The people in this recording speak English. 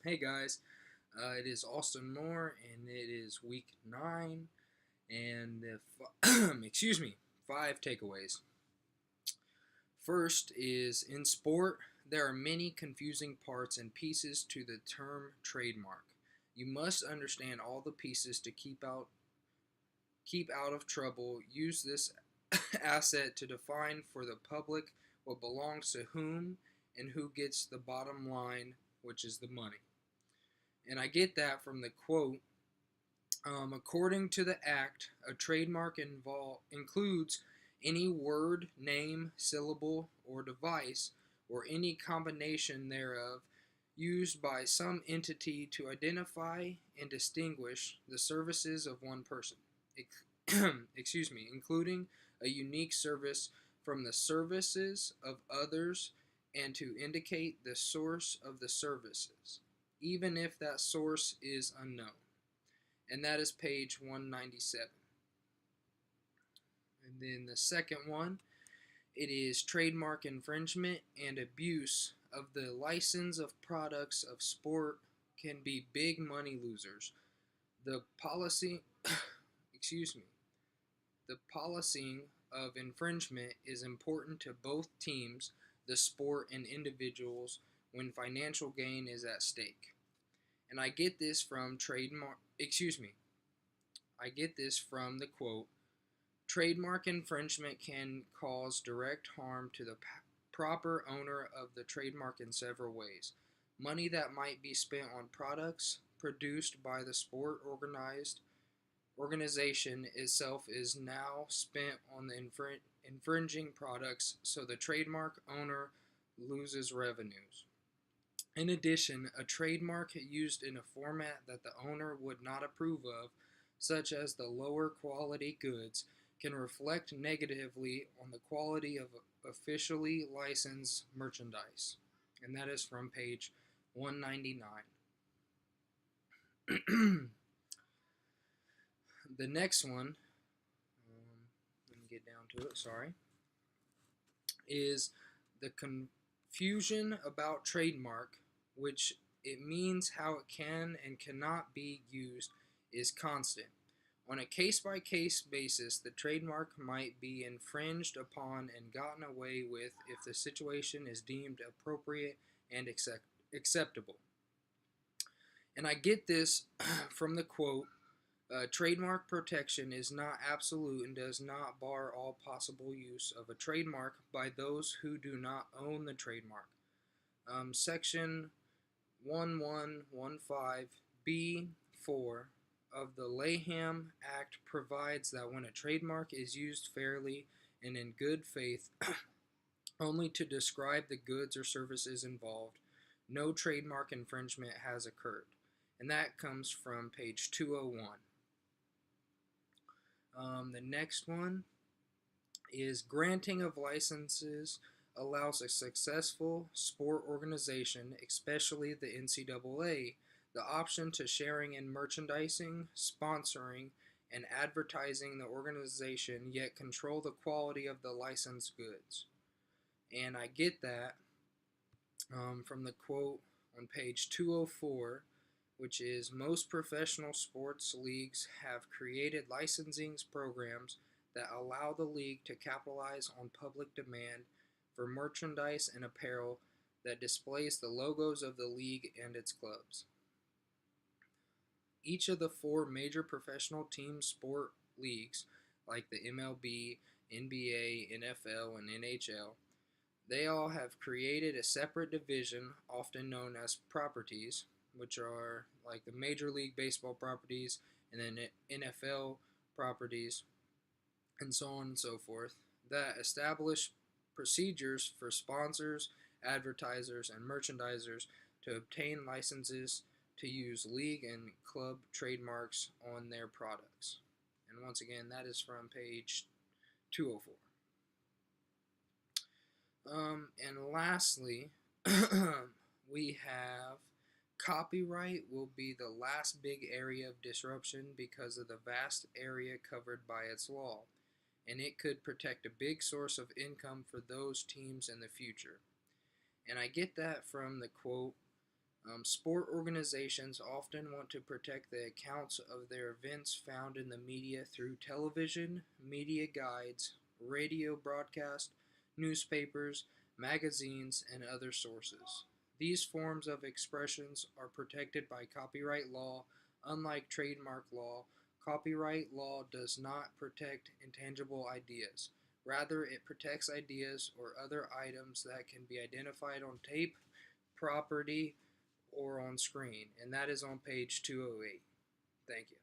Hey guys, it is Austin Moore, and it is week 9, and excuse me, 5 takeaways. First is in sport, there are many confusing parts and pieces to the term trademark. You must understand all the pieces to keep out of trouble. Use this asset to define for the public what belongs to whom and who gets the bottom line, which is the money. And I get that from the quote. According to the Act, a trademark includes any word, name, syllable, or device, or any combination thereof, used by some entity to identify and distinguish the services of one person. Excuse me, including a unique service from the services of others and to indicate the source of the services, even if that source is unknown, and that is page 197. And then the second one, it is trademark infringement and abuse of the license of products of sport can be big money losers. The policy, excuse me, the policing of infringement is important to both teams, the sport, and individuals when financial gain is at stake. And I get this from the quote. Trademark infringement can cause direct harm to the proper owner of the trademark in several ways. Money that might be spent on products produced by the sport organization itself is now spent on the infringing products, so the trademark owner loses revenues. In addition, a trademark used in a format that the owner would not approve of, such as the lower quality goods, can reflect negatively on the quality of officially licensed merchandise. And that is from page 199. The next one, let me get down to it, sorry, is the confusion about trademark, which it means how it can and cannot be used, is constant. On a case by case basis, the trademark might be infringed upon and gotten away with if the situation is deemed appropriate and acceptable. And I get this from the quote. Trademark protection is not absolute and does not bar all possible use of a trademark by those who do not own the trademark. Section 1115B4 of the Lanham Act provides that when a trademark is used fairly and in good faith only to describe the goods or services involved, no trademark infringement has occurred. And that comes from page 201. The next one is granting of licenses allows a successful sport organization, especially the NCAA, the option to sharing in merchandising, sponsoring, and advertising the organization, yet control the quality of the licensed goods. And I get that from the quote on page 204, which is most professional sports leagues have created licensing programs that allow the league to capitalize on public demand for merchandise and apparel that displays the logos of the league and its clubs. Each of the 4 major professional team sport leagues, like the MLB, NBA, NFL, and NHL, they all have created a separate division, often known as properties, which are like the Major League Baseball properties and then NFL properties, and so on and so forth, that establish procedures for sponsors, advertisers, and merchandisers to obtain licenses to use league and club trademarks on their products. And once again, that is from page 204. And lastly, we have copyright will be the last big area of disruption because of the vast area covered by its law, and it could protect a big source of income for those teams in the future. And I get that from the quote. Sport organizations often want to protect the accounts of their events found in the media through television, media guides, radio broadcast, newspapers, magazines, and other sources. These forms of expressions are protected by copyright law. Unlike trademark law, copyright law does not protect intangible ideas. Rather, it protects ideas or other items that can be identified on tape, property, or on screen, and that is on page 208. Thank you.